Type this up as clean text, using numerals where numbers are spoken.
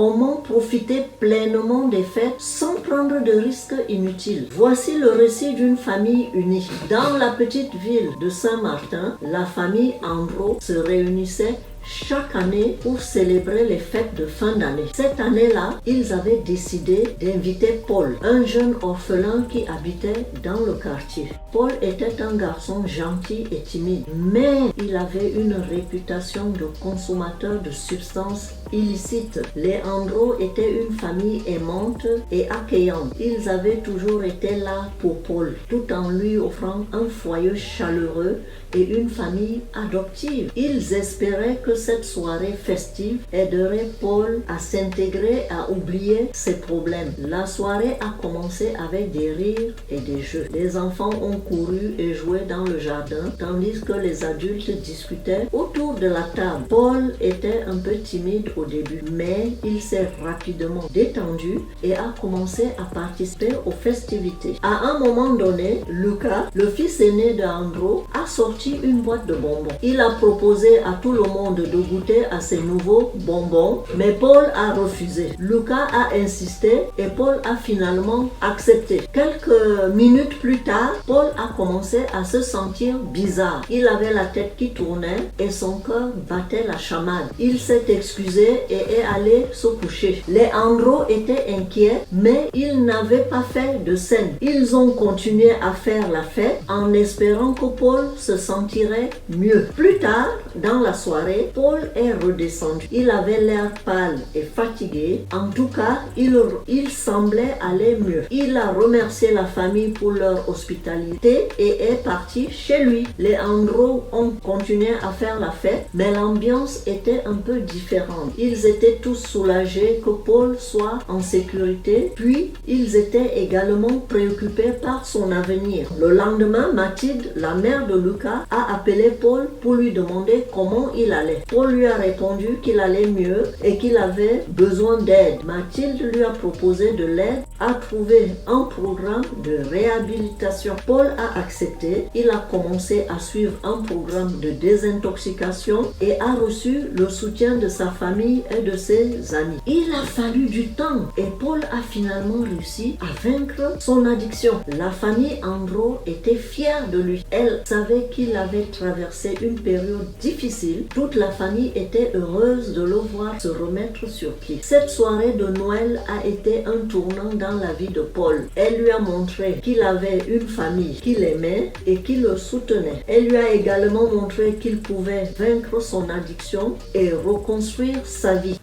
Comment profiter pleinement des fêtes sans prendre de risques inutiles? Voici le récit d'une famille unie. Dans la petite ville de Saint-Martin, la famille Andro se réunissait chaque année pour célébrer les fêtes de fin d'année. Cette année-là, ils avaient décidé d'inviter Paul, un jeune orphelin qui habitait dans le quartier. Paul était un garçon gentil et timide, mais il avait une réputation de consommateur de substances illicites. Les Andro étaient une famille aimante et accueillante. Ils avaient toujours été là pour Paul, tout en lui offrant un foyer chaleureux et une famille adoptive. Ils espéraient que cette soirée festive aiderait Paul à s'intégrer, à oublier ses problèmes. La soirée a commencé avec des rires et des jeux. Les enfants ont couru et joué dans le jardin, tandis que les adultes discutaient autour de la table. Paul était un peu timide au début, mais il s'est rapidement détendu et a commencé à participer aux festivités. À un moment donné, Lucas, le fils aîné de Andro, a sorti une boîte de bonbons. Il a proposé à tout le monde de goûter à ces nouveaux bonbons, mais Paul a refusé. Lucas a insisté et Paul a finalement accepté. Quelques minutes plus tard, Paul a commencé à se sentir bizarre. Il avait la tête qui tournait et son cœur battait la chamade. Il s'est excusé et est allé se coucher. Les Andro étaient inquiets, mais ils n'avaient pas fait de scène. Ils ont continué à faire la fête en espérant que Paul se sentirait mieux. Plus tard, dans la soirée, Paul est redescendu. Il avait l'air pâle et fatigué. En tout cas, il semblait aller mieux. Il a remercié la famille pour leur hospitalité et est parti chez lui. Les Andro ont continué à faire la fête, mais l'ambiance était un peu différente. Ils étaient tous soulagés que Paul soit en sécurité, puis ils étaient également préoccupés par son avenir. Le lendemain, Mathilde, la mère de Lucas, a appelé Paul pour lui demander comment il allait. Paul lui a répondu qu'il allait mieux et qu'il avait besoin d'aide. Mathilde lui a proposé de l'aide à trouver un programme de réhabilitation. Paul a accepté. Il a commencé à suivre un programme de désintoxication et a reçu le soutien de sa famille et de ses amis. Il a fallu du temps et Paul a finalement réussi à vaincre son addiction. La famille Andro était fière de lui. Elle savait qu'il avait traversé une période difficile. Toute la famille était heureuse de le voir se remettre sur pied. Cette soirée de Noël a été un tournant dans la vie de Paul. Elle lui a montré qu'il avait une famille qu'il aimait et qui le soutenait. Elle lui a également montré qu'il pouvait vaincre son addiction et reconstruire sa vie.